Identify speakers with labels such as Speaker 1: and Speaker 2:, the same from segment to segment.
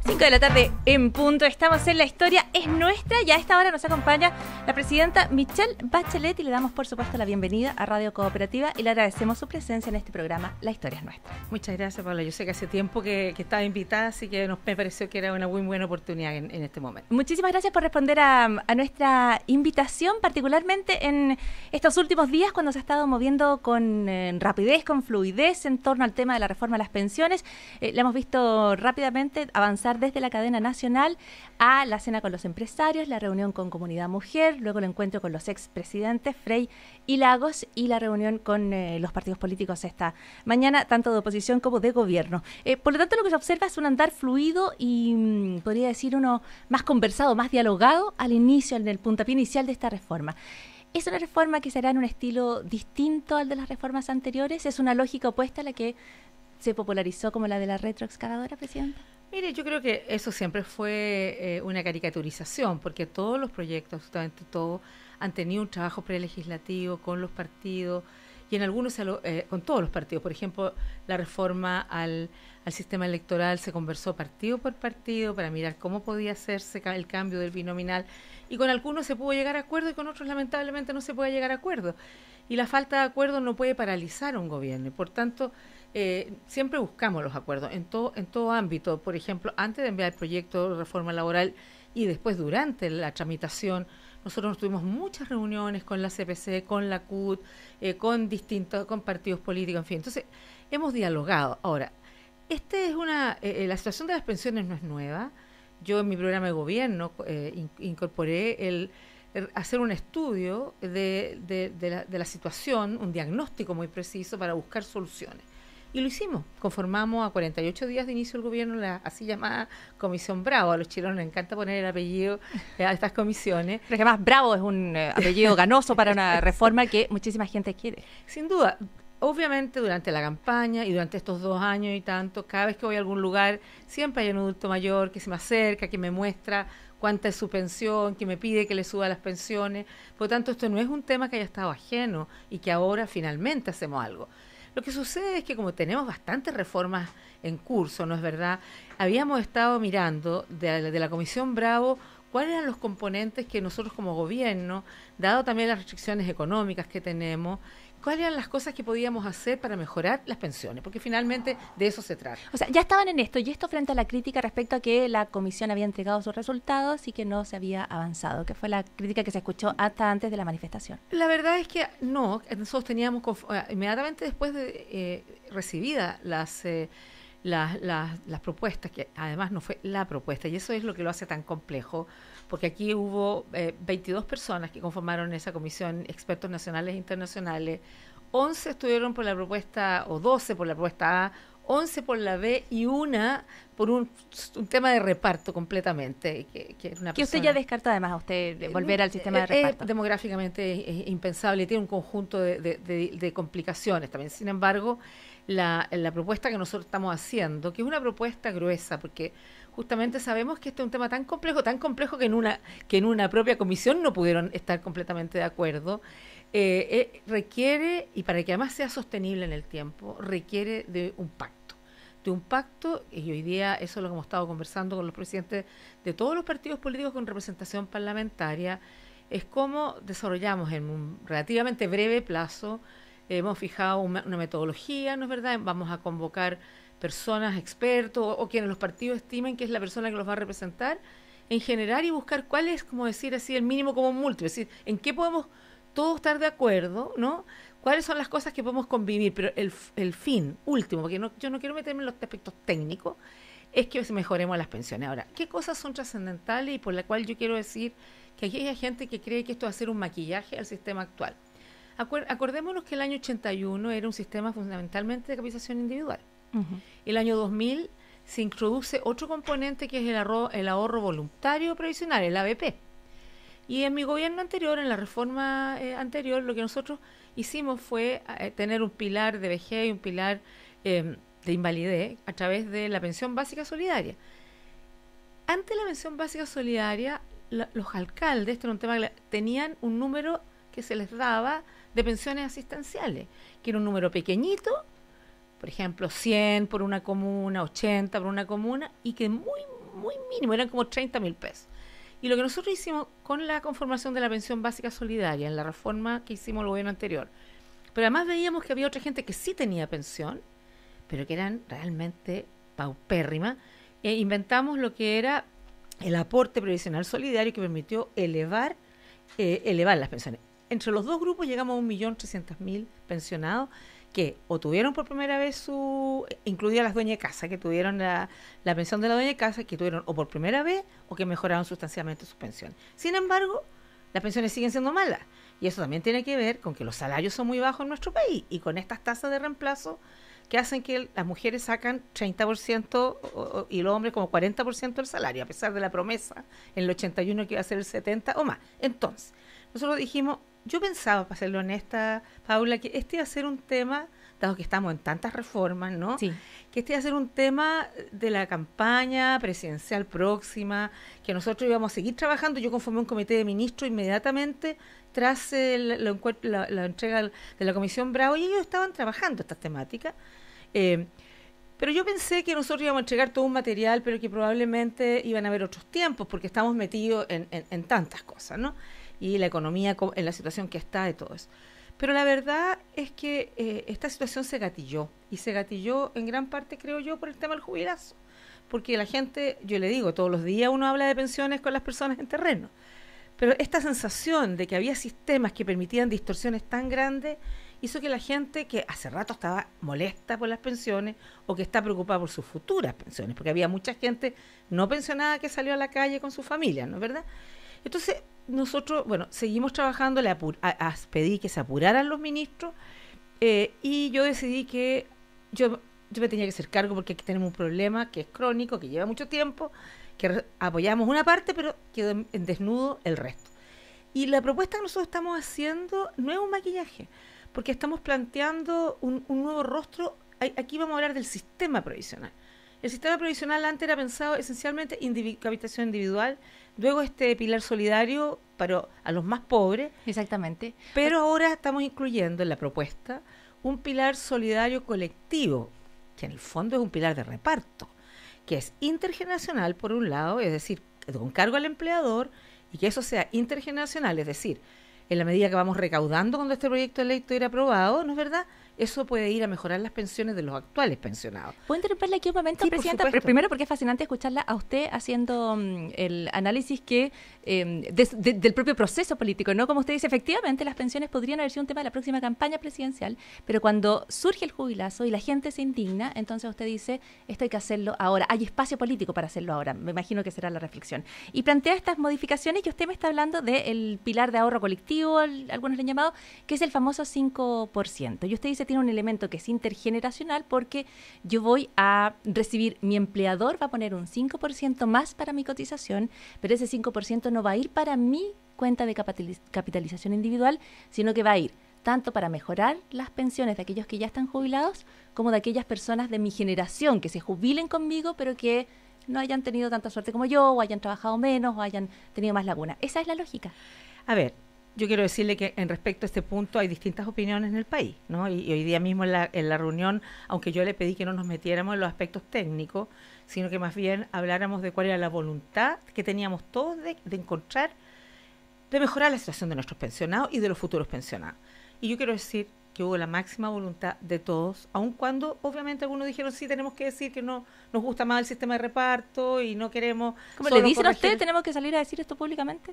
Speaker 1: 5 de la tarde en punto, estamos en La Historia es Nuestra y a esta hora nos acompaña la presidenta Michelle Bachelet y le damos por supuesto la bienvenida a Radio Cooperativa y le agradecemos su presencia en este programa La Historia es Nuestra.
Speaker 2: Muchas gracias, Paula. Yo sé que hace tiempo que estaba invitada, así que me pareció que era una muy buena oportunidad en este momento.
Speaker 1: Muchísimas gracias por responder a nuestra invitación, particularmente en estos últimos días cuando se ha estado moviendo con rapidez, con fluidez en torno al tema de la reforma a las pensiones. Le hemos visto rápidamente avanzar desde la cadena nacional a la cena con los empresarios, la reunión con Comunidad Mujer, luego el encuentro con los expresidentes Frei y Lagos y la reunión con los partidos políticos esta mañana, tanto de oposición como de gobierno. Por lo tanto, lo que se observa es un andar fluido y podría decir uno más conversado, más dialogado al inicio, en el puntapié inicial de esta reforma. ¿Es una reforma que será en un estilo distinto al de las reformas anteriores? ¿Es una lógica opuesta a la que se popularizó como la de la retroexcavadora, Presidenta?
Speaker 2: Mire, yo creo que eso siempre fue una caricaturización, porque todos los proyectos, absolutamente todos, han tenido un trabajo prelegislativo con los partidos y en algunos con todos los partidos. Por ejemplo, la reforma al sistema electoral se conversó partido por partido para mirar cómo podía hacerse el cambio del binominal y con algunos se pudo llegar a acuerdo y con otros lamentablemente no se puede llegar a acuerdo. Y la falta de acuerdo no puede paralizar a un gobierno y por tanto siempre buscamos los acuerdos en todo ámbito. Por ejemplo, antes de enviar el proyecto de reforma laboral y después durante la tramitación, nosotros tuvimos muchas reuniones con la CPC, con la CUT, con partidos políticos, en fin. Entonces, hemos dialogado. Ahora, la situación de las pensiones no es nueva. Yo en mi programa de gobierno incorporé hacer un estudio de la situación, un diagnóstico muy preciso para buscar soluciones. Y lo hicimos. Conformamos a 48 días de inicio del gobierno la así llamada Comisión Bravo. A los chilenos les encanta poner el apellido a estas comisiones.
Speaker 1: Pero es que más Bravo es un apellido ganoso para una reforma que muchísima gente quiere.
Speaker 2: Sin duda. Obviamente durante la campaña y durante estos 2 años y tanto, cada vez que voy a algún lugar, siempre hay un adulto mayor que se me acerca, que me muestra cuánta es su pensión, que me pide que le suba las pensiones. Por lo tanto, esto no es un tema que haya estado ajeno y que ahora finalmente hacemos algo. Lo que sucede es que como tenemos bastantes reformas en curso, ¿no es verdad? Habíamos estado mirando de la Comisión Bravo cuáles eran los componentes que nosotros como gobierno, dado también las restricciones económicas que tenemos, cuáles eran las cosas que podíamos hacer para mejorar las pensiones, porque finalmente de eso se trata.
Speaker 1: O sea, ya estaban en esto, y esto frente a la crítica respecto a que la comisión había entregado sus resultados y que no se había avanzado, que fue la crítica que se escuchó hasta antes de la manifestación.
Speaker 2: La verdad es que no, nosotros teníamos, inmediatamente después de recibidas las propuestas, que además no fue la propuesta, y eso es lo que lo hace tan complejo, porque aquí hubo 22 personas que conformaron esa comisión, expertos nacionales e internacionales, 11 estuvieron por la propuesta, o 12 por la propuesta A, 11 por la B y una por un tema de reparto completamente. Que
Speaker 1: usted ya descarta además a usted volver al sistema de reparto.
Speaker 2: Demográficamente es impensable, tiene un conjunto de complicaciones también. Sin embargo, la propuesta que nosotros estamos haciendo, que es una propuesta gruesa, porque justamente sabemos que este es un tema tan complejo que en una propia comisión no pudieron estar completamente de acuerdo, requiere, y para que además sea sostenible en el tiempo, requiere de un pacto, y hoy día eso es lo que hemos estado conversando con los presidentes de todos los partidos políticos con representación parlamentaria, es cómo desarrollamos en un relativamente breve plazo. Hemos fijado una metodología, ¿no es verdad? Vamos a convocar personas, expertos o quienes los partidos estimen que es la persona que los va a representar en general y buscar cuál es, como decir así, el mínimo común múltiplo, es decir, en qué podemos todos estar de acuerdo, ¿no? ¿Cuáles son las cosas que podemos convivir? Pero el fin último, porque yo no quiero meterme en los aspectos técnicos, es que mejoremos las pensiones. Ahora, ¿qué cosas son trascendentales y por la cual yo quiero decir que aquí hay gente que cree que esto va a ser un maquillaje al sistema actual? Acordémonos que el año 81 era un sistema fundamentalmente de capitalización individual. Uh-huh. El año 2000 se introduce otro componente que es el ahorro voluntario previsional, el ABP. Y en mi gobierno anterior, en la reforma anterior, lo que nosotros hicimos fue tener un pilar de vejez y un pilar de invalidez a través de la pensión básica solidaria. Ante la pensión básica solidaria, los alcaldes, este era un tema que tenían un número que se les daba de pensiones asistenciales, que era un número pequeñito, por ejemplo, 100 por una comuna, 80 por una comuna, y que muy muy mínimo, eran como 30.000 pesos. Y lo que nosotros hicimos con la conformación de la pensión básica solidaria, en la reforma que hicimos el gobierno anterior, pero además veíamos que había otra gente que sí tenía pensión, pero que eran realmente paupérrimas, e inventamos lo que era el aporte previsional solidario que permitió elevar las pensiones. Entre los dos grupos llegamos a 1.300.000 pensionados que o tuvieron por primera vez incluida las dueñas de casa, que tuvieron la pensión de la dueña de casa, que tuvieron o por primera vez o que mejoraron sustancialmente sus pensiones. Sin embargo, las pensiones siguen siendo malas. Y eso también tiene que ver con que los salarios son muy bajos en nuestro país y con estas tasas de reemplazo que hacen que las mujeres sacan 30% y los hombres como 40% del salario, a pesar de la promesa en el 81 que iba a ser el 70% o más. Entonces, nosotros dijimos, yo pensaba, para serlo honesta, Paula, que este iba a ser un tema, dado que estamos en tantas reformas, ¿no?
Speaker 1: Sí.
Speaker 2: Que este iba a ser un tema de la campaña presidencial próxima, que nosotros íbamos a seguir trabajando. Yo conformé un comité de ministros inmediatamente tras la entrega de la Comisión Bravo, y ellos estaban trabajando estas temáticas. Pero yo pensé que nosotros íbamos a entregar todo un material, pero que probablemente iban a haber otros tiempos, porque estamos metidos en tantas cosas, ¿no? Y la economía en la situación que está de todo eso. Pero la verdad es que esta situación se gatilló, y se gatilló en gran parte, creo yo, por el tema del jubilazo. Porque la gente, yo le digo, todos los días uno habla de pensiones con las personas en terreno, pero esta sensación de que había sistemas que permitían distorsiones tan grandes hizo que la gente que hace rato estaba molesta por las pensiones o que está preocupada por sus futuras pensiones, porque había mucha gente no pensionada que salió a la calle con su familia, ¿no es verdad? Entonces, nosotros, bueno, seguimos trabajando, pedí que se apuraran los ministros, y yo decidí que yo me tenía que hacer cargo, porque aquí tenemos un problema que es crónico, que lleva mucho tiempo, que apoyamos una parte, pero quedó en desnudo el resto. Y la propuesta que nosotros estamos haciendo no es un maquillaje, porque estamos planteando un nuevo rostro. Aquí vamos a hablar del sistema provisional. El sistema provisional antes era pensado esencialmente capitación individual, luego este pilar solidario para a los más pobres.
Speaker 1: Exactamente.
Speaker 2: Pero ahora estamos incluyendo en la propuesta un pilar solidario colectivo, que en el fondo es un pilar de reparto, que es intergeneracional por un lado, es decir, con cargo al empleador, y que eso sea intergeneracional, es decir, en la medida que vamos recaudando cuando este proyecto de ley estuviera aprobado, ¿no es verdad?, eso puede ir a mejorar las pensiones de los actuales pensionados.
Speaker 1: ¿Puedo interrumpirle aquí un momento,
Speaker 2: sí,
Speaker 1: Presidenta? Primero, porque es fascinante escucharla a usted haciendo el análisis que del propio proceso político, ¿no? Como usted dice, efectivamente las pensiones podrían haber sido un tema de la próxima campaña presidencial, pero cuando surge el jubilazo y la gente se indigna, entonces usted dice, esto hay que hacerlo ahora, hay espacio político para hacerlo ahora, me imagino que será la reflexión. Y plantea estas modificaciones que usted me está hablando del pilar de ahorro colectivo, algunos le han llamado, que es el famoso 5%. Y usted dice, tiene un elemento que es intergeneracional, porque yo voy a recibir, mi empleador va a poner un 5% más para mi cotización, pero ese 5% no va a ir para mi cuenta de capitalización individual, sino que va a ir tanto para mejorar las pensiones de aquellos que ya están jubilados, como de aquellas personas de mi generación que se jubilen conmigo, pero que no hayan tenido tanta suerte como yo, o hayan trabajado menos, o hayan tenido más lagunas. Esa es la lógica.
Speaker 2: A ver, yo quiero decirle que en respecto a este punto hay distintas opiniones en el país, ¿no? Y hoy día mismo en la reunión, aunque yo le pedí que no nos metiéramos en los aspectos técnicos, sino que más bien habláramos de cuál era la voluntad que teníamos todos de encontrar, de mejorar la situación de nuestros pensionados y de los futuros pensionados. Y yo quiero decir que hubo la máxima voluntad de todos, aun cuando obviamente algunos dijeron, sí, tenemos que decir que no nos gusta más el sistema de reparto y no queremos...
Speaker 1: ¿Cómo le dicen a usted, tenemos que salir a decir esto públicamente?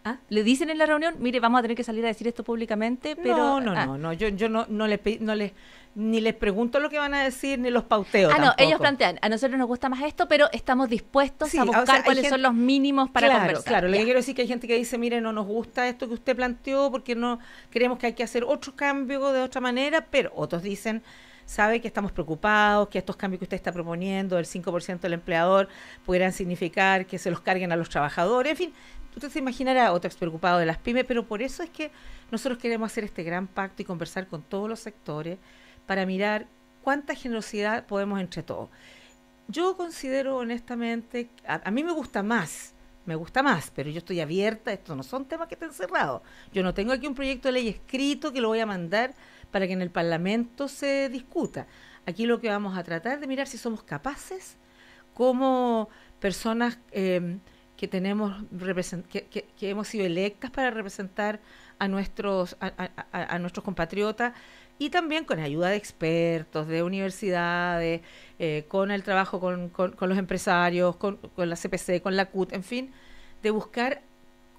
Speaker 1: ¿Ah? ¿Le dicen en la reunión, mire, vamos a tener que salir a decir esto públicamente? Pero
Speaker 2: no, yo no les ni les pregunto lo que van a decir, ni los pauteo tampoco.
Speaker 1: No, ellos plantean, a nosotros nos gusta más esto, pero estamos dispuestos a buscar cuáles son los mínimos para conversar.
Speaker 2: Claro, lo que quiero decir es que hay gente que dice, mire, no nos gusta esto que usted planteó, porque no creemos que hay que hacer otro cambio de otra manera, pero otros dicen, sabe que estamos preocupados, que estos cambios que usted está proponiendo, del 5% del empleador, pudieran significar que se los carguen a los trabajadores, en fin. Usted se imaginará otros preocupados de las pymes, pero por eso es que nosotros queremos hacer este gran pacto y conversar con todos los sectores para mirar cuánta generosidad podemos entre todos. Yo considero honestamente, a mí me gusta más, pero yo estoy abierta, estos no son temas que estén cerrados. Yo no tengo aquí un proyecto de ley escrito que lo voy a mandar para que en el Parlamento se discuta. Aquí lo que vamos a tratar de mirar si somos capaces, cómo personas que tenemos que hemos sido electas para representar a nuestros compatriotas, y también con ayuda de expertos, de universidades, con el trabajo con los empresarios, con la CPC, con la CUT, en fin, de buscar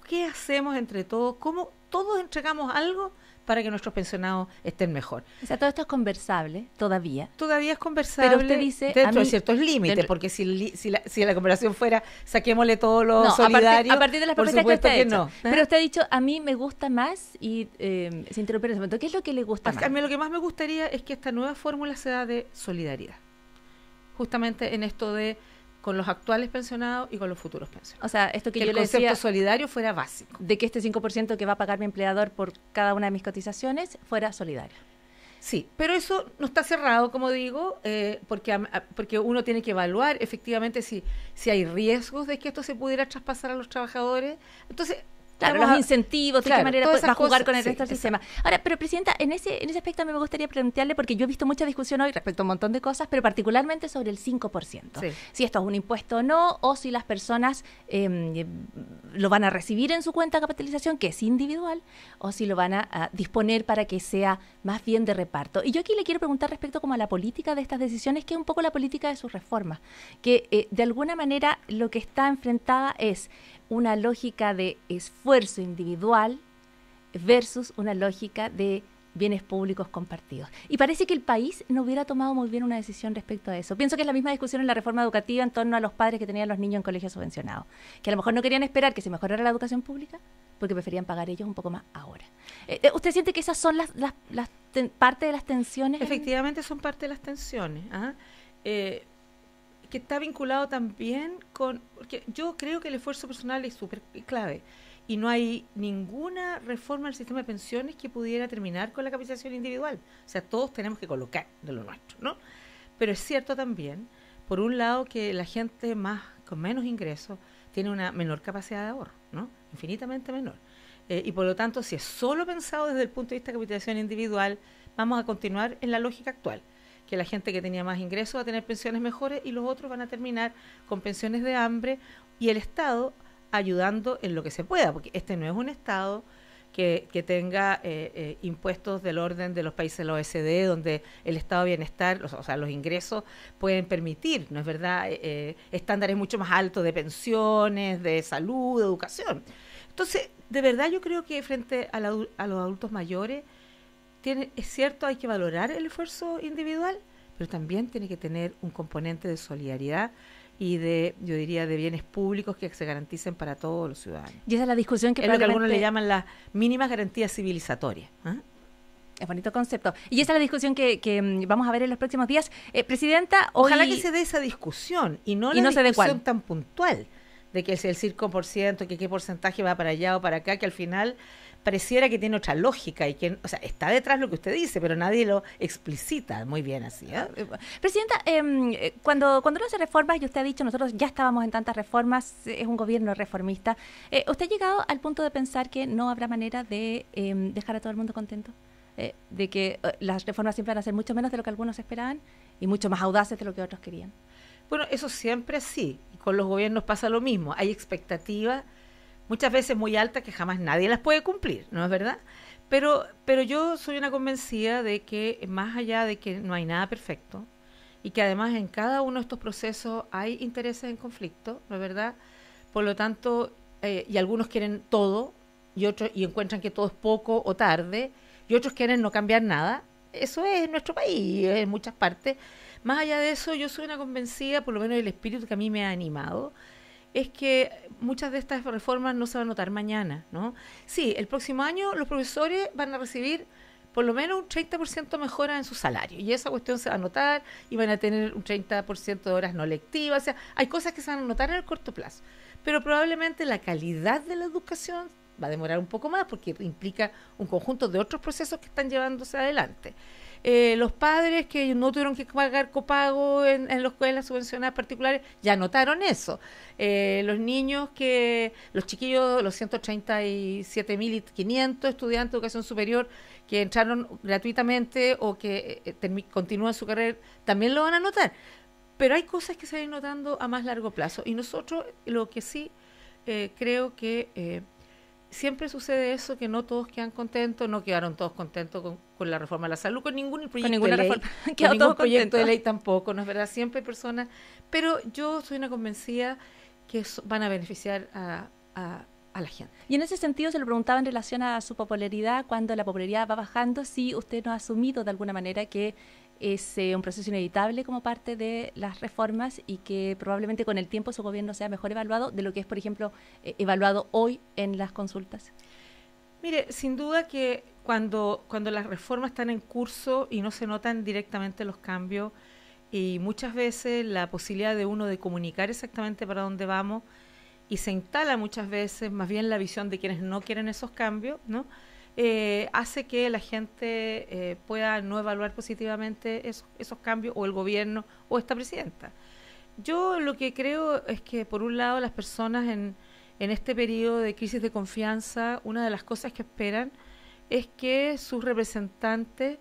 Speaker 2: qué hacemos entre todos, cómo todos entregamos algo para que nuestros pensionados estén mejor.
Speaker 1: O sea, todo esto es conversable todavía.
Speaker 2: Todavía es conversable,
Speaker 1: pero usted dice,
Speaker 2: dentro de ciertos límites, porque si la conversación fuera, saquémosle todo lo solidario,
Speaker 1: a partir de las
Speaker 2: por
Speaker 1: propuestas
Speaker 2: supuesto
Speaker 1: que usted
Speaker 2: que
Speaker 1: ha
Speaker 2: no.
Speaker 1: hecho. Pero usted ha dicho, a mí me gusta más, y se interrumpe en ese momento. ¿Qué es lo que le gusta más?
Speaker 2: A mí lo que más me gustaría es que esta nueva fórmula sea de solidaridad, justamente en esto de con los actuales pensionados y con los futuros pensionados.
Speaker 1: O sea, esto que yo
Speaker 2: el
Speaker 1: le decía,
Speaker 2: concepto solidario fuera básico.
Speaker 1: De que este 5% que va a pagar mi empleador por cada una de mis cotizaciones fuera solidario.
Speaker 2: Sí, pero eso no está cerrado, como digo, porque uno tiene que evaluar efectivamente si hay riesgos de que esto se pudiera traspasar a los trabajadores. Entonces,
Speaker 1: claro, los incentivos, de qué manera va a jugar con el resto del sistema. Ahora, pero Presidenta, en ese aspecto a mí me gustaría preguntarle, porque yo he visto mucha discusión hoy respecto a un montón de cosas, pero particularmente sobre el 5%. Sí. Si esto es un impuesto o no, o si las personas lo van a recibir en su cuenta de capitalización, que es individual, o si lo van a disponer para que sea más bien de reparto. Y yo aquí le quiero preguntar respecto como a la política de estas decisiones, que es un poco la política de sus reformas, que de alguna manera lo que está enfrentada es una lógica de esfuerzo individual versus una lógica de bienes públicos compartidos. Y parece que el país no hubiera tomado muy bien una decisión respecto a eso. Pienso que es la misma discusión en la reforma educativa en torno a los padres que tenían los niños en colegios subvencionados, que a lo mejor no querían esperar que se mejorara la educación pública porque preferían pagar ellos un poco más ahora. ¿Usted siente que esas son las parte de las tensiones?
Speaker 2: Efectivamente son parte de las tensiones. Que está vinculado también con, porque yo creo que el esfuerzo personal es súper clave y no hay ninguna reforma del sistema de pensiones que pudiera terminar con la capitalización individual. O sea, todos tenemos que colocar de lo nuestro, ¿no? Pero es cierto también, por un lado, que la gente con menos ingresos tiene una menor capacidad de ahorro, ¿no? Infinitamente menor. Y por lo tanto, si es solo pensado desde el punto de vista de capitalización individual, vamos a continuar en la lógica actual, que la gente que tenía más ingresos va a tener pensiones mejores y los otros van a terminar con pensiones de hambre, y el Estado ayudando en lo que se pueda, porque este no es un Estado que tenga impuestos del orden de los países de la OECD, donde el estado de bienestar, o sea, los ingresos pueden permitir, ¿no es verdad?, estándares mucho más altos de pensiones, de salud, de educación. Entonces, de verdad yo creo que frente a los adultos mayores, es cierto, hay que valorar el esfuerzo individual, pero también tiene que tener un componente de solidaridad y yo diría, de bienes públicos que se garanticen para todos los ciudadanos.
Speaker 1: Y esa es la discusión que
Speaker 2: es lo que algunos le llaman las mínimas garantías civilizatorias.
Speaker 1: Es bonito concepto. Y esa es la discusión que vamos a ver en los próximos días. Presidenta,
Speaker 2: ojalá que se dé esa discusión y no la discusión tan puntual de que es el 5%, que qué porcentaje va para allá o para acá, que al final pareciera que tiene otra lógica y que, o sea, está detrás lo que usted dice, pero nadie lo explicita muy bien así.
Speaker 1: Presidenta, cuando uno hace reformas, y usted ha dicho, nosotros ya estábamos en tantas reformas, es un gobierno reformista, ¿usted ha llegado al punto de pensar que no habrá manera de dejar a todo el mundo contento? De que las reformas siempre van a ser mucho menos de lo que algunos esperaban y mucho más audaces de lo que otros querían.
Speaker 2: Bueno, eso siempre sí, y con los gobiernos pasa lo mismo, hay expectativas muchas veces muy altas que jamás nadie las puede cumplir, ¿no es verdad? Pero yo soy una convencida de que más allá de que no hay nada perfecto y que además en cada uno de estos procesos hay intereses en conflicto, ¿no es verdad? Por lo tanto, y algunos quieren todo y otros y encuentran que todo es poco o tarde y otros quieren no cambiar nada. Eso es en nuestro país, en muchas partes. Más allá de eso, yo soy una convencida, por lo menos el espíritu que a mí me ha animado, es que muchas de estas reformas no se van a notar mañana, ¿no? Sí, el próximo año los profesores van a recibir por lo menos un 30% mejora en su salario, y esa cuestión se va a notar, y van a tener un 30% de horas no lectivas, o sea, hay cosas que se van a notar en el corto plazo, pero probablemente la calidad de la educación va a demorar un poco más, porque implica un conjunto de otros procesos que están llevándose adelante. Los padres que no tuvieron que pagar copago en las escuelas subvencionadas particulares ya notaron eso. Los niños los chiquillos, los 137.500 estudiantes de educación superior que entraron gratuitamente o que continúan su carrera, también lo van a notar. Pero hay cosas que se van notando a más largo plazo. Y nosotros lo que sí creo que siempre sucede eso, que no todos quedan contentos, no quedaron todos contentos con la reforma de la salud, con ningún proyecto de ley, con ningún proyecto de ley tampoco, ¿no es verdad? Siempre hay personas, pero yo soy una convencida que van a beneficiar a la gente.
Speaker 1: Y en ese sentido se le preguntaba en relación a su popularidad, cuando la popularidad va bajando, si usted no ha asumido de alguna manera que es un proceso inevitable como parte de las reformas y que probablemente con el tiempo su gobierno sea mejor evaluado de lo que es, por ejemplo, evaluado hoy en las consultas.
Speaker 2: Mire, sin duda que cuando las reformas están en curso y no se notan directamente los cambios, y muchas veces la posibilidad de uno de comunicar exactamente para dónde vamos, y se instala muchas veces más bien la visión de quienes no quieren esos cambios, ¿no? Hace que la gente pueda no evaluar positivamente esos cambios, o el gobierno o esta presidenta. Yo lo que creo es que, por un lado, las personas en este periodo de crisis de confianza, una de las cosas que esperan es que sus representantes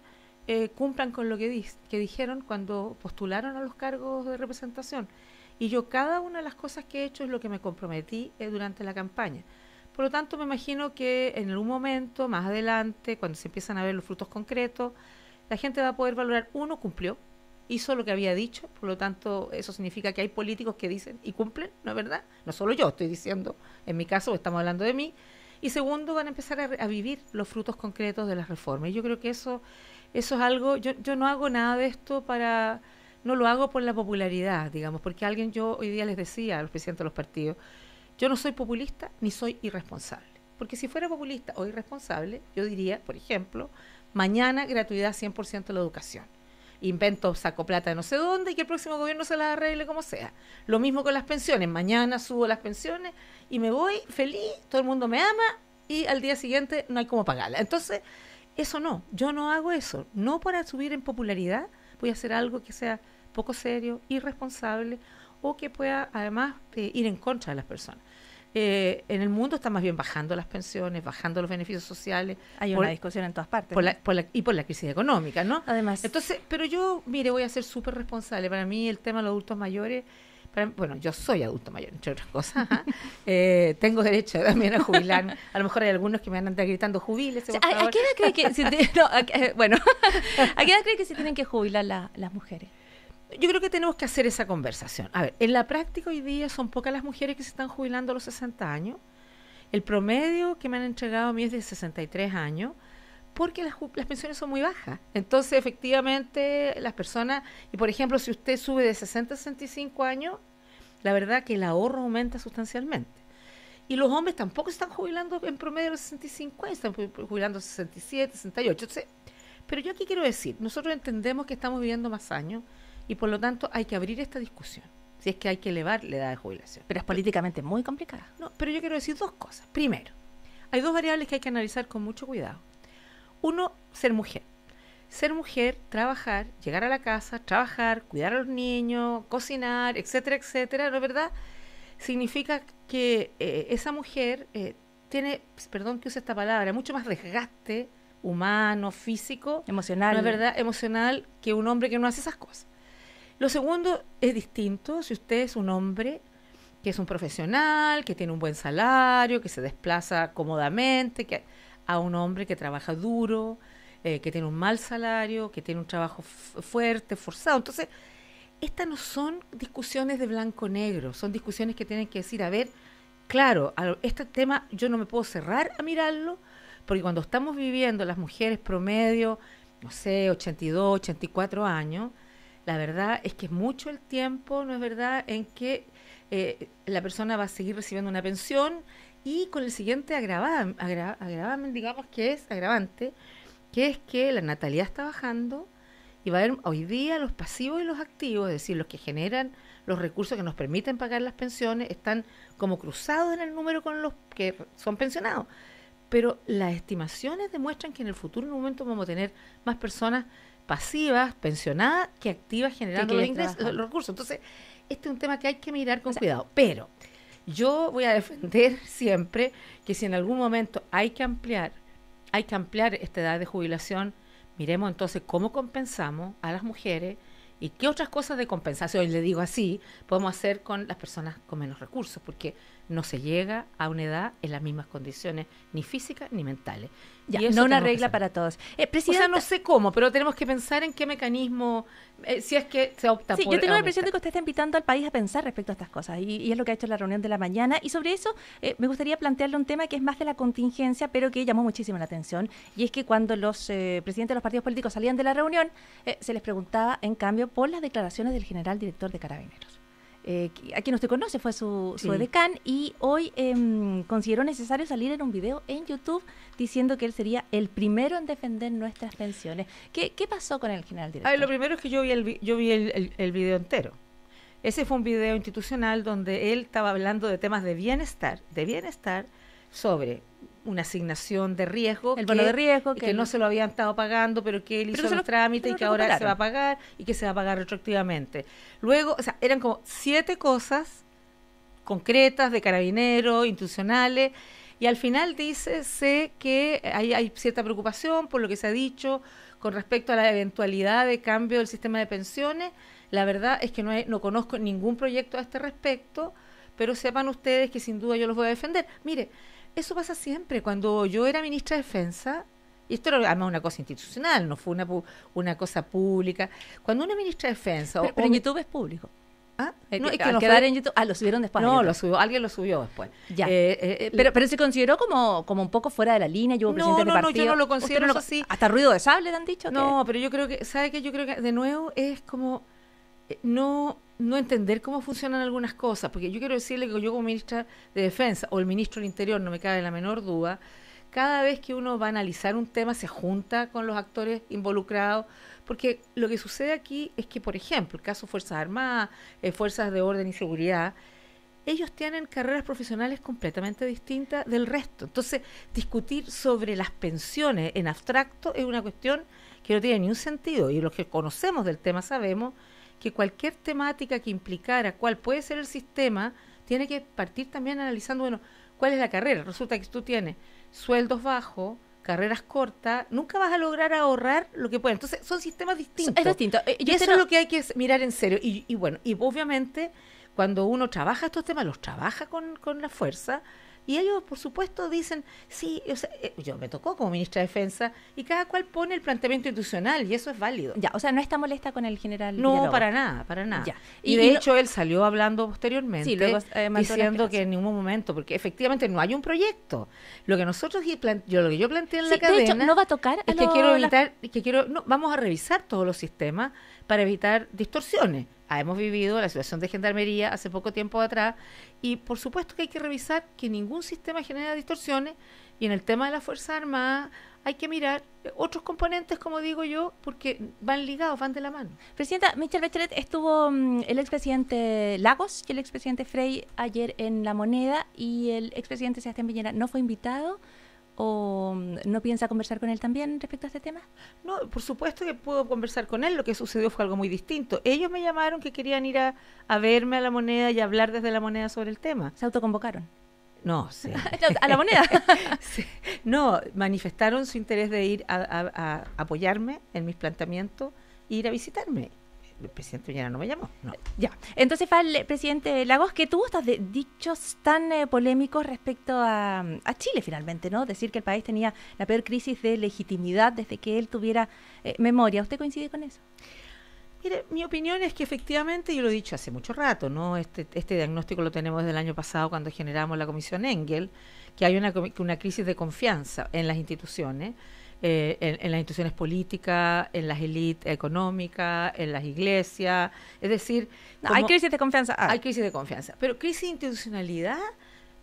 Speaker 2: cumplan con lo que dijeron cuando postularon a los cargos de representación. Y yo, cada una de las cosas que he hecho es lo que me comprometí durante la campaña. Por lo tanto, me imagino que en algún momento, más adelante, cuando se empiezan a ver los frutos concretos, la gente va a poder valorar, uno, cumplió, hizo lo que había dicho, por lo tanto, eso significa que hay políticos que dicen y cumplen, ¿no es verdad? No solo yo estoy diciendo, en mi caso, estamos hablando de mí. Y segundo, van a empezar a vivir los frutos concretos de las reformas. Y yo creo que eso es algo, yo no hago nada de esto no lo hago por la popularidad, digamos, porque yo hoy día les decía a los presidentes de los partidos, yo no soy populista ni soy irresponsable. Porque si fuera populista o irresponsable, yo diría, por ejemplo, mañana gratuidad 100% de la educación. Invento, saco plata de no sé dónde y que el próximo gobierno se las arregle como sea. Lo mismo con las pensiones. Mañana subo las pensiones y me voy feliz, todo el mundo me ama y al día siguiente no hay cómo pagarla. Entonces, eso no, yo no hago eso. No para subir en popularidad, voy a hacer algo que sea poco serio, irresponsable o que pueda además ir en contra de las personas. En el mundo está más bien bajando las pensiones, bajando los beneficios sociales.
Speaker 1: Hay una discusión en todas partes.
Speaker 2: Y por la crisis económica, ¿no?
Speaker 1: Además.
Speaker 2: Entonces, pero yo, mire, voy a ser súper responsable. Para mí el tema de los adultos mayores, bueno, yo soy adulto mayor, entre otras cosas. Tengo derecho también a jubilarme. A lo mejor hay algunos que me van a andar gritando, jubílese, por favor.
Speaker 1: ¿A qué edad cree que ¿a qué edad cree que se tienen que jubilar las mujeres?
Speaker 2: Yo creo que tenemos que hacer esa conversación. A ver, en la práctica hoy día son pocas las mujeres que se están jubilando a los 60 años. El promedio que me han entregado a mí es de 63 años, porque las pensiones son muy bajas. Entonces, efectivamente, las personas, y por ejemplo, si usted sube de 60 a 65 años, la verdad que el ahorro aumenta sustancialmente. Y los hombres tampoco se están jubilando en promedio a los 65 años, están jubilando a 67, 68. Entonces, pero yo aquí quiero decir, nosotros entendemos que estamos viviendo más años, y por lo tanto hay que abrir esta discusión, si es que hay que elevar la edad de jubilación.
Speaker 1: Pero es políticamente muy complicada.
Speaker 2: No, pero yo quiero decir dos cosas. Primero, hay dos variables que hay que analizar con mucho cuidado. Uno, ser mujer. Ser mujer, trabajar, llegar a la casa, trabajar, cuidar a los niños, cocinar, etcétera, etcétera, ¿no es verdad? Significa que esa mujer tiene, perdón que use esta palabra, mucho más desgaste humano, físico,
Speaker 1: emocional,
Speaker 2: ¿no es verdad? Emocional, que un hombre que no hace esas cosas. Lo segundo es distinto si usted es un hombre que es un profesional, que tiene un buen salario, que se desplaza cómodamente, a un hombre que trabaja duro, que tiene un mal salario, que tiene un trabajo fuerte, forzado. Entonces, estas no son discusiones de blanco-negro, son discusiones que tienen que decir, a ver, claro, este tema yo no me puedo cerrar a mirarlo, porque cuando estamos viviendo las mujeres promedio, no sé, 82, 84 años, la verdad es que es mucho el tiempo, ¿no es verdad?, en que la persona va a seguir recibiendo una pensión y con el siguiente agravante, digamos que es agravante, que es que la natalidad está bajando y va a haber hoy día los pasivos y los activos, es decir, los que generan los recursos que nos permiten pagar las pensiones, están como cruzados en el número con los que son pensionados. Pero las estimaciones demuestran que en el futuro, en un momento, vamos a tener más personas pasivas, pensionadas, que activas, generando los ingresos, los recursos. Entonces, este es un tema que hay que mirar con cuidado. Pero yo voy a defender siempre que si en algún momento hay que ampliar esta edad de jubilación, miremos entonces cómo compensamos a las mujeres ¿Y qué otras cosas de compensación, y le digo así, podemos hacer con las personas con menos recursos? Porque no se llega a una edad en las mismas condiciones, ni físicas ni mentales.
Speaker 1: Ya, no una regla para todos.
Speaker 2: O sea, no sé cómo, pero tenemos que pensar en qué mecanismo, si es que se opta por...
Speaker 1: Sí, yo tengo la impresión de que usted está invitando al país a pensar respecto a estas cosas, y es lo que ha hecho la reunión de la mañana. Y sobre eso me gustaría plantearle un tema que es más de la contingencia, pero que llamó muchísimo la atención, y es que cuando los presidentes de los partidos políticos salían de la reunión, se les preguntaba, en cambio, por las declaraciones del general director de Carabineros. A quien usted conoce, fue su edecán, y hoy consideró necesario salir en un video en YouTube diciendo que él sería el primero en defender nuestras pensiones. ¿Qué pasó con el general director?
Speaker 2: Lo primero es que yo vi el video entero. Ese fue un video institucional donde él estaba hablando de temas de bienestar sobre una asignación de riesgo,
Speaker 1: el bono de riesgo
Speaker 2: que no se lo habían estado pagando, pero que él hizo los trámites y que ahora se va a pagar y que se va a pagar retroactivamente. Luego, o sea, eran como 7 cosas concretas de Carabineros, institucionales, y al final sé que hay cierta preocupación por lo que se ha dicho con respecto a la eventualidad de cambio del sistema de pensiones. La verdad es que no conozco ningún proyecto a este respecto, pero sepan ustedes que sin duda yo los voy a defender. Mire, eso pasa siempre. Cuando yo era ministra de Defensa, y esto era además una cosa institucional, no fue una cosa pública. Cuando una ministra de Defensa...
Speaker 1: Pero en YouTube es público.
Speaker 2: ¿Ah?
Speaker 1: No, es que no quedar en YouTube. Lo subieron después.
Speaker 2: No, alguien lo subió después.
Speaker 1: Ya. Pero se consideró como un poco fuera de la línea. Yo presidente de partido.
Speaker 2: No, yo no lo considero así.
Speaker 1: Hasta ruido de sable, ¿le han dicho?
Speaker 2: No, pero yo creo que, ¿sabe qué? Yo creo que de nuevo es como no entender cómo funcionan algunas cosas, porque yo quiero decirle que yo como ministra de Defensa o el ministro del Interior, no me cabe la menor duda, cada vez que uno va a analizar un tema se junta con los actores involucrados, porque lo que sucede aquí es que, por ejemplo, el caso Fuerzas Armadas, Fuerzas de Orden y Seguridad, ellos tienen carreras profesionales completamente distintas del resto. Entonces, discutir sobre las pensiones en abstracto es una cuestión que no tiene ni un sentido, y los que conocemos del tema sabemos que cualquier temática que implicara cuál puede ser el sistema, tiene que partir también analizando, bueno, cuál es la carrera. Resulta que tú tienes sueldos bajos, carreras cortas, nunca vas a lograr ahorrar lo que puedes. Entonces, son sistemas distintos.
Speaker 1: Es distinto.
Speaker 2: Y eso es lo que hay que mirar en serio. Y bueno, y obviamente, cuando uno trabaja estos temas, los trabaja con la fuerza, y ellos, por supuesto, dicen, sí, o sea, yo me tocó como ministra de Defensa, y cada cual pone el planteamiento institucional, y eso es válido.
Speaker 1: Ya, o sea, no está molesta con el general
Speaker 2: No,
Speaker 1: Villalobos.
Speaker 2: para nada.
Speaker 1: Ya.
Speaker 2: Y de hecho, él salió hablando posteriormente,
Speaker 1: sí, luego,
Speaker 2: diciendo que en ningún momento, porque efectivamente no hay un proyecto. Lo que nosotros, lo que yo planteé en la cadena,
Speaker 1: de hecho, no va a tocar
Speaker 2: es que vamos a revisar todos los sistemas para evitar distorsiones. Hemos vivido la situación de Gendarmería hace poco tiempo atrás, y por supuesto que hay que revisar que ningún sistema genera distorsiones, y en el tema de las Fuerzas Armadas hay que mirar otros componentes, como digo yo, porque van ligados, van de la mano.
Speaker 1: Presidenta, Michelle Bachelet, estuvo el expresidente Lagos y el expresidente Frey ayer en La Moneda, y el expresidente Sebastián Piñera no fue invitado. ¿O no piensa conversar con él también respecto a este tema?
Speaker 2: No, por supuesto que puedo conversar con él. Lo que sucedió fue algo muy distinto. Ellos me llamaron que querían ir a verme a La Moneda y hablar desde La Moneda sobre el tema.
Speaker 1: ¿Se autoconvocaron?
Speaker 2: No, sí.
Speaker 1: ¿A La Moneda?
Speaker 2: Sí. No, manifestaron su interés de ir a apoyarme en mis planteamientos e ir a visitarme. El presidente Piñera no me llamó, no.
Speaker 1: Ya, entonces fue el presidente Lagos, que tuvo estos dichos tan polémicos respecto a Chile finalmente, ¿no? Decir que el país tenía la peor crisis de legitimidad desde que él tuviera memoria. ¿Usted coincide con eso?
Speaker 2: Mire, mi opinión es que efectivamente, yo lo he dicho hace mucho rato, ¿no? Este diagnóstico lo tenemos desde el año pasado cuando generamos la Comisión Engel, que hay una crisis de confianza en las instituciones, en las instituciones políticas, en las élites económicas, en las iglesias, es decir...
Speaker 1: No, hay crisis de confianza.
Speaker 2: Hay crisis de confianza, pero crisis de institucionalidad,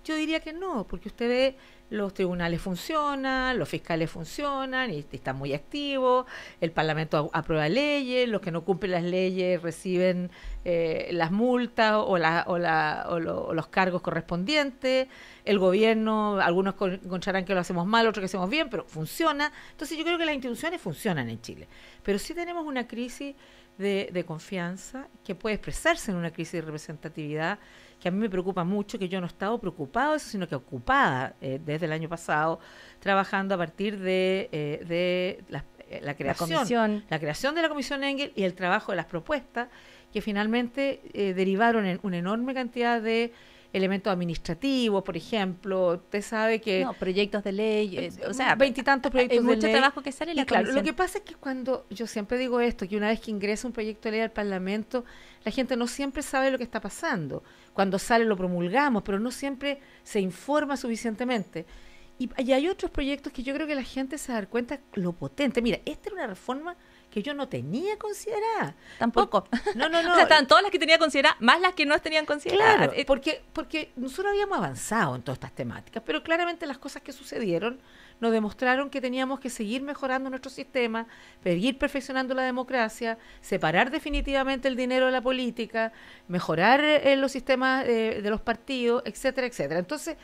Speaker 2: yo diría que no, porque usted ve, los tribunales funcionan, los fiscales funcionan y están muy activos, el Parlamento aprueba leyes, los que no cumplen las leyes reciben las multas o los cargos correspondientes, el gobierno, algunos encontrarán que lo hacemos mal, otros que hacemos bien, pero funciona. Entonces yo creo que las instituciones funcionan en Chile, pero sí tenemos una crisis de confianza que puede expresarse en una crisis de representatividad, que a mí me preocupa mucho, que yo no he estado preocupada de eso, sino que ocupada desde el año pasado, trabajando a partir de la creación de la Comisión Engel y el trabajo de las propuestas que finalmente derivaron en una enorme cantidad de elementos administrativos, por ejemplo. Usted sabe que...
Speaker 1: No, proyectos de ley,
Speaker 2: o sea, veintitantos proyectos de ley.
Speaker 1: Hay mucho trabajo que sale en la
Speaker 2: claro,
Speaker 1: comisión.
Speaker 2: Lo que pasa es que cuando, yo siempre digo esto, que una vez que ingresa un proyecto de ley al Parlamento, la gente no siempre sabe lo que está pasando. Cuando sale lo promulgamos, pero no siempre se informa suficientemente. Y hay otros proyectos que yo creo que la gente se da cuenta lo potente. Mira, esta era una reforma que yo no tenía considerada.
Speaker 1: Tampoco.
Speaker 2: No.
Speaker 1: O sea, estaban todas las que tenía consideradas, más las que no tenían consideradas.
Speaker 2: Claro, porque nosotros habíamos avanzado en todas estas temáticas, pero claramente las cosas que sucedieron nos demostraron que teníamos que seguir mejorando nuestro sistema, seguir perfeccionando la democracia, separar definitivamente el dinero de la política, mejorar los sistemas de los partidos, etcétera, etcétera. Entonces,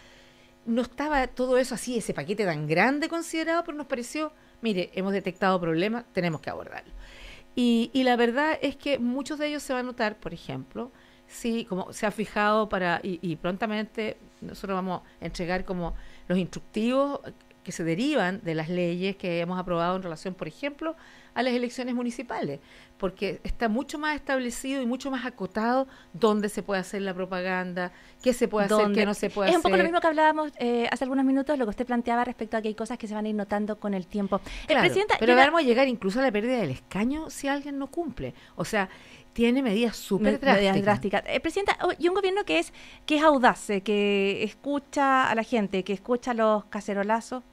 Speaker 2: no estaba todo eso así, ese paquete tan grande considerado, pero nos pareció, mire, hemos detectado problemas, tenemos que abordarlo. Y la verdad es que muchos de ellos se van a notar, por ejemplo, sí, como se ha fijado y prontamente nosotros vamos a entregar como los instructivos que se derivan de las leyes que hemos aprobado en relación, por ejemplo, a las elecciones municipales, porque está mucho más establecido y mucho más acotado dónde se puede hacer la propaganda, qué se puede hacer, qué no se puede hacer.
Speaker 1: Es un poco lo mismo que hablábamos hace algunos minutos, lo que usted planteaba respecto a que hay cosas que se van a ir notando con el tiempo.
Speaker 2: Claro, pero vamos a llegar incluso a la pérdida del escaño si alguien no cumple. O sea, tiene medidas súper drásticas.
Speaker 1: Presidenta, y un gobierno que es audaz, que escucha a la gente, que escucha los cacerolazos.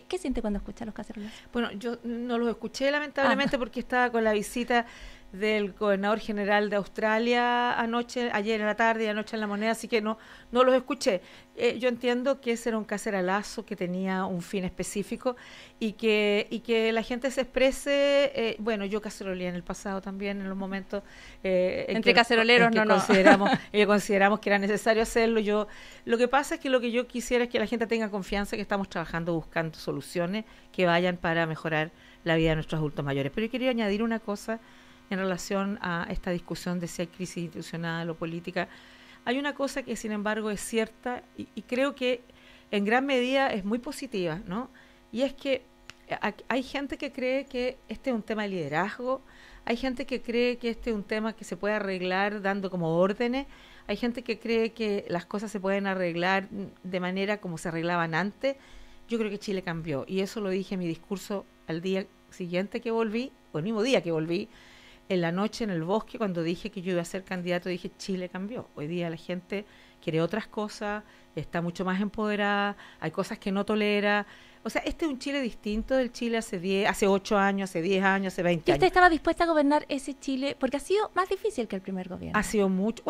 Speaker 1: ¿Qué siente cuando escucha los cacerolazos?
Speaker 2: Bueno, yo no los escuché lamentablemente porque estaba con la visita del gobernador general de Australia ayer en la tarde y anoche en La Moneda, así que no los escuché. Yo entiendo que ese era un cacerolazo que tenía un fin específico y que la gente se exprese. Bueno, yo cacerolé en el pasado también, en los momentos
Speaker 1: entre caceroleros
Speaker 2: consideramos que era necesario hacerlo. Lo que pasa es que lo que yo quisiera es que la gente tenga confianza que estamos trabajando buscando soluciones que vayan para mejorar la vida de nuestros adultos mayores. Pero yo quería añadir una cosa en relación a esta discusión de si hay crisis institucional o política. Hay una cosa que, sin embargo, es cierta y creo que en gran medida es muy positiva, ¿no? Y es que hay gente que cree que este es un tema de liderazgo, hay gente que cree que este es un tema que se puede arreglar dando como órdenes, hay gente que cree que las cosas se pueden arreglar de manera como se arreglaban antes. Yo creo que Chile cambió y eso lo dije en mi discurso al día siguiente que volví, o el mismo día que volví, en la noche en el bosque, cuando dije que yo iba a ser candidato, dije Chile cambió. Hoy día la gente quiere otras cosas, está mucho más empoderada, hay cosas que no tolera. O sea, este es un Chile distinto del Chile hace 8 años, hace 10 años, hace 20 años.
Speaker 1: ¿Y usted estaba dispuesta a gobernar ese Chile? Porque ha sido más difícil que el primer gobierno.
Speaker 2: Ha sido mucho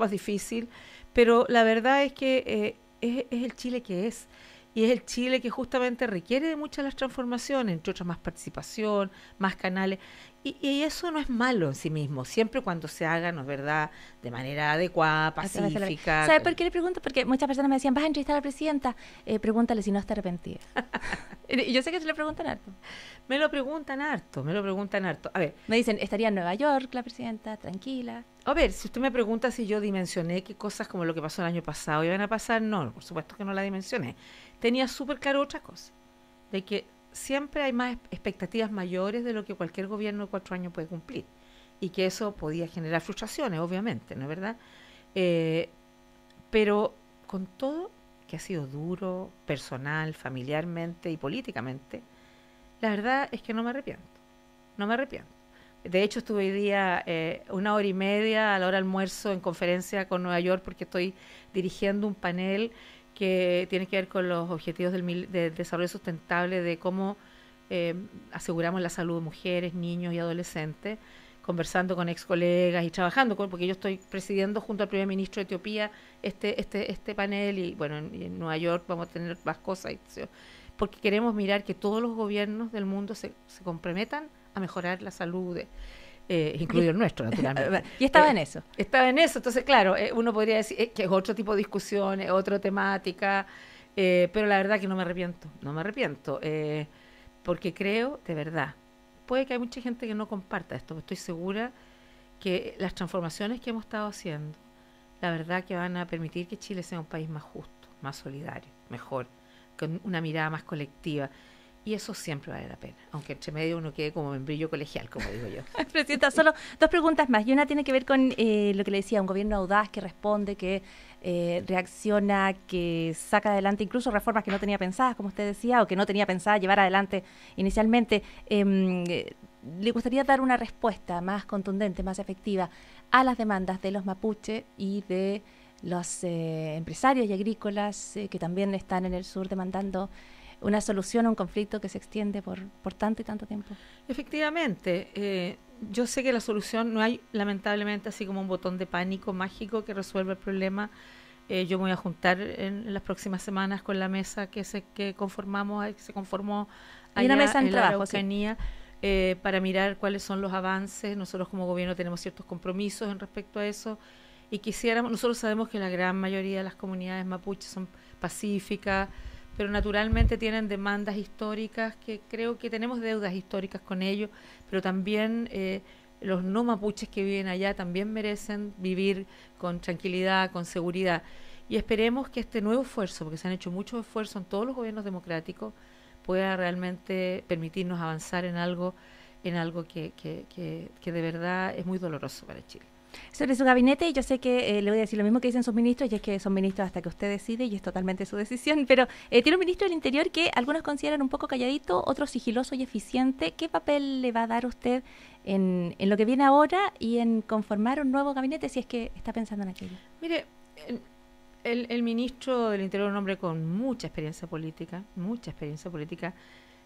Speaker 2: más difícil, pero la verdad es que es el Chile que es. Y es el Chile que justamente requiere de muchas las transformaciones, entre otras más participación, más canales. Y eso no es malo en sí mismo, siempre cuando se haga, ¿no es verdad?, de manera adecuada, pacífica.
Speaker 1: ¿Sabe por qué le pregunto? Porque muchas personas me decían, vas a entrevistar a la presidenta, pregúntale si no está arrepentida. Y yo sé que se le preguntan harto.
Speaker 2: Me lo preguntan harto. A ver.
Speaker 1: Me dicen, estaría en Nueva York la presidenta, tranquila.
Speaker 2: A ver, si usted me pregunta si yo dimensioné qué cosas como lo que pasó el año pasado iban a pasar, no, por supuesto que no la dimensioné. Tenía súper claro otra cosa, de que siempre hay más expectativas mayores de lo que cualquier gobierno de 4 años puede cumplir y que eso podía generar frustraciones, obviamente, ¿no es verdad? Pero con todo que ha sido duro, personal, familiarmente y políticamente, la verdad es que no me arrepiento. De hecho, estuve hoy día 1 hora y media a la hora del almuerzo en conferencia con Nueva York porque estoy dirigiendo un panel que tiene que ver con los objetivos del desarrollo sustentable, de cómo aseguramos la salud de mujeres, niños y adolescentes, conversando con ex colegas y trabajando porque yo estoy presidiendo junto al primer ministro de Etiopía este panel y bueno, en Nueva York vamos a tener más cosas, porque queremos mirar que todos los gobiernos del mundo se comprometan a mejorar la salud incluido el nuestro, naturalmente.
Speaker 1: Y estaba en eso.
Speaker 2: Estaba en eso, entonces, claro, uno podría decir que es otro tipo de discusión, otra temática, pero la verdad que no me arrepiento, porque creo, de verdad, puede que hay mucha gente que no comparta esto, pero estoy segura que las transformaciones que hemos estado haciendo, la verdad que van a permitir que Chile sea un país más justo, más solidario, mejor, con una mirada más colectiva. y eso siempre vale la pena, aunque entre medio uno quede como membrillo colegial, como digo yo.
Speaker 1: Presidenta, solo dos preguntas más, y una tiene que ver con lo que le decía, un gobierno audaz que responde, que reacciona, que saca adelante incluso reformas que no tenía pensadas, como usted decía, o que no tenía pensada llevar adelante inicialmente. ¿Le gustaría dar una respuesta más contundente, más efectiva a las demandas de los mapuche y de los empresarios y agrícolas que también están en el sur demandando una solución a un conflicto que se extiende por tanto y tanto tiempo?
Speaker 2: Efectivamente, yo sé que la solución no hay, lamentablemente, así como un botón de pánico mágico que resuelva el problema. Yo me voy a juntar en las próximas semanas con la mesa que se conformó
Speaker 1: hay una mesa en
Speaker 2: en la
Speaker 1: trabajo,
Speaker 2: Araucanía, para mirar cuáles son los avances. Nosotros como gobierno tenemos ciertos compromisos en respecto a eso y nosotros sabemos que la gran mayoría de las comunidades mapuches son pacíficas, pero naturalmente tienen demandas históricas que creo que tenemos deudas históricas con ellos, pero también los no mapuches que viven allá también merecen vivir con tranquilidad, con seguridad. Y esperemos que este nuevo esfuerzo, porque se han hecho muchos esfuerzos en todos los gobiernos democráticos, pueda realmente permitirnos avanzar en algo que de verdad es muy doloroso para Chile.
Speaker 1: Sobre su gabinete, yo sé que le voy a decir lo mismo que dicen sus ministros, y es que son ministros hasta que usted decide y es totalmente su decisión, pero tiene un ministro del Interior que algunos consideran un poco calladito, otros sigiloso y eficiente. ¿Qué papel le va a dar usted en lo que viene ahora y en conformar un nuevo gabinete, si es que está pensando en aquello?
Speaker 2: Mire, el ministro del Interior es un hombre con mucha experiencia política,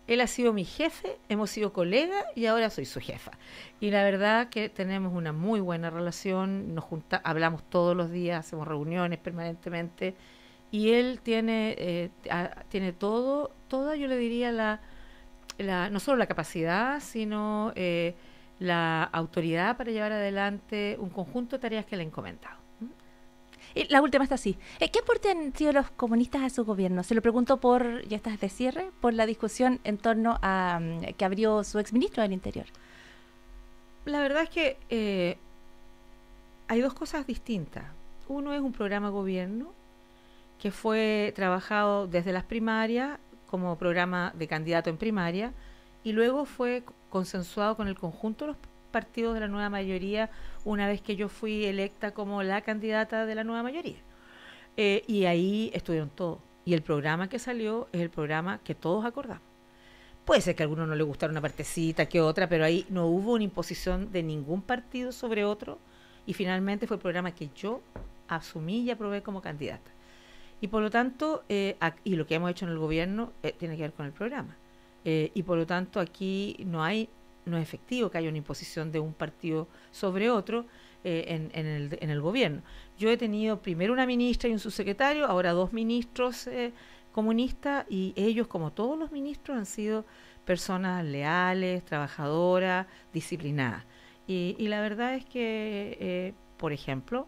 Speaker 2: Él ha sido mi jefe, hemos sido colegas y ahora soy su jefa. Y la verdad que tenemos una muy buena relación, hablamos todos los días, hacemos reuniones permanentemente, y él tiene toda, yo le diría, no solo la capacidad, sino la autoridad para llevar adelante un conjunto de tareas que le he encomendado.
Speaker 1: La última está así. ¿Qué aporte han sido los comunistas a su gobierno? Se lo pregunto ya estás de cierre, por la discusión en torno a que abrió su exministro del Interior.
Speaker 2: La verdad es que hay dos cosas distintas. Uno es un programa gobierno que fue trabajado desde las primarias como programa de candidato en primaria y luego fue consensuado con el conjunto de los partidos de la nueva mayoría una vez que yo fui electa como la candidata de la nueva mayoría. Y ahí estuvieron todos. Y el programa que salió es el programa que todos acordamos. Puede ser que a algunos no les gustara una partecita que otra, pero ahí no hubo una imposición de ningún partido sobre otro y finalmente fue el programa que yo asumí y aprobé como candidata. Y por lo tanto, y lo que hemos hecho en el gobierno tiene que ver con el programa. Y por lo tanto aquí no es efectivo que haya una imposición de un partido sobre otro en el gobierno. Yo he tenido primero una ministra y un subsecretario, ahora 2 ministros comunistas, y ellos, como todos los ministros, han sido personas leales, trabajadoras, disciplinadas. Y la verdad es que, por ejemplo,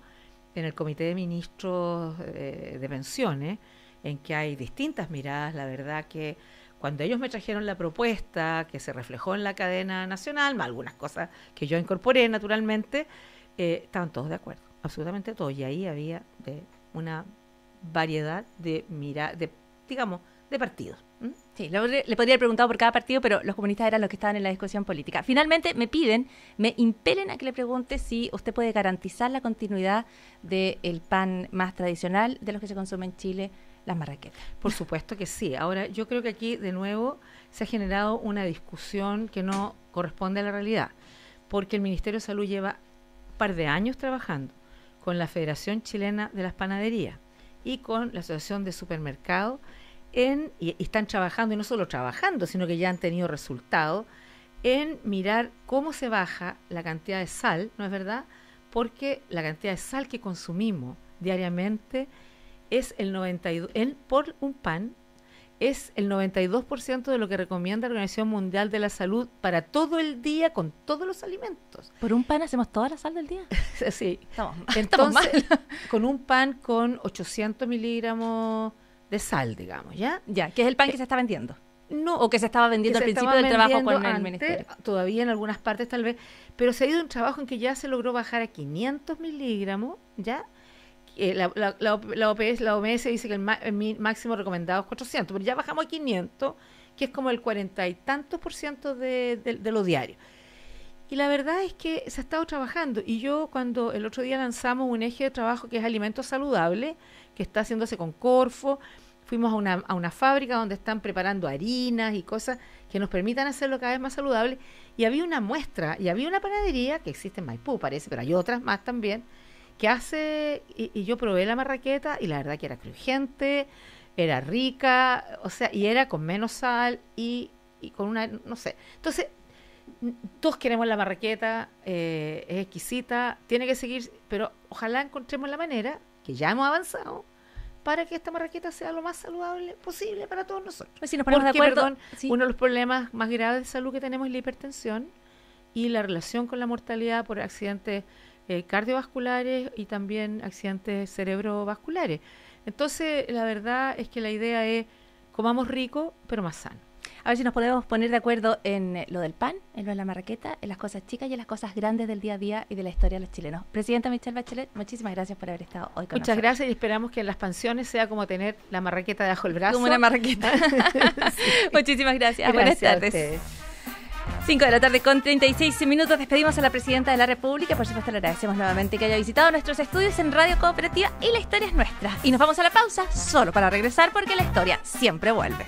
Speaker 2: en el Comité de Ministros de Pensiones, en que hay distintas miradas, la verdad que cuando ellos me trajeron la propuesta que se reflejó en la cadena nacional, más algunas cosas que yo incorporé naturalmente, estaban todos de acuerdo, absolutamente todos. Y ahí había una variedad de partidos.
Speaker 1: Sí, le podría haber preguntado por cada partido, pero los comunistas eran los que estaban en la discusión política. Finalmente me impelen a que le pregunte si usted puede garantizar la continuidad del pan más tradicional de los que se consume en Chile, las marraquetas.
Speaker 2: Por supuesto que sí. Ahora, yo creo que aquí, de nuevo, se ha generado una discusión que no corresponde a la realidad, porque el Ministerio de Salud lleva un par de años trabajando con la Federación Chilena de las Panaderías y con la Asociación de Supermercados y están trabajando, y no solo trabajando, sino que ya han tenido resultados, en mirar cómo se baja la cantidad de sal, ¿no es verdad? Porque la cantidad de sal que consumimos diariamente es por un pan, es el 92% de lo que recomienda la Organización Mundial de la Salud para todo el día con todos los alimentos.
Speaker 1: ¿Por un pan hacemos toda la sal del día?
Speaker 2: Sí.
Speaker 1: Estamos mal.
Speaker 2: Con un pan con 800 miligramos de sal, digamos, ¿ya?
Speaker 1: Ya, que es el pan que se está vendiendo.
Speaker 2: No,
Speaker 1: o que se estaba vendiendo al principio del trabajo con el Ministerio.
Speaker 2: Todavía en algunas partes tal vez, pero se ha ido un trabajo en que ya se logró bajar a 500 miligramos, ¿ya? La OMS dice que el máximo recomendado es 400, pero ya bajamos a 500, que es como el 40 y tantos % de lo diario. Y la verdad es que se ha estado trabajando. Y yo cuando el otro día lanzamos un eje de trabajo que es alimentos saludables, que está haciéndose con Corfo, fuimos a una fábrica donde están preparando harinas y cosas que nos permitan hacerlo cada vez más saludable. Y había una muestra, y había una panadería que existe en Maipú, parece, pero hay otras más también, que hace, y yo probé la marraqueta y la verdad que era crujiente, era rica, o sea, y era con menos sal y con una, no sé. Entonces, todos queremos la marraqueta, es exquisita, tiene que seguir, pero ojalá encontremos la manera, que ya hemos avanzado, para que esta marraqueta sea lo más saludable posible para todos nosotros.
Speaker 1: Pues si nos ponemos de acuerdo,
Speaker 2: perdón,
Speaker 1: sí.
Speaker 2: Uno de los problemas más graves de salud que tenemos es la hipertensión y la relación con la mortalidad por accidentes cardiovasculares y también accidentes cerebrovasculares. Entonces, la verdad es que la idea es comamos rico, pero más sano.
Speaker 1: A ver si nos podemos poner de acuerdo en lo del pan, en lo de la marraqueta, en las cosas chicas y en las cosas grandes del día a día y de la historia de los chilenos. Presidenta Michelle Bachelet, muchísimas gracias por haber estado hoy con nosotros.
Speaker 2: Muchas gracias y esperamos que en las pensiones sea como tener la marraqueta debajo del brazo.
Speaker 1: Como una marraqueta. Sí. Muchísimas gracias. Buenas tardes. 5 de la tarde con 36 minutos. Despedimos a la Presidenta de la República. Por supuesto, le agradecemos nuevamente que haya visitado nuestros estudios en Radio Cooperativa y la historia es nuestra. Y nos vamos a la pausa solo para regresar porque la historia siempre vuelve.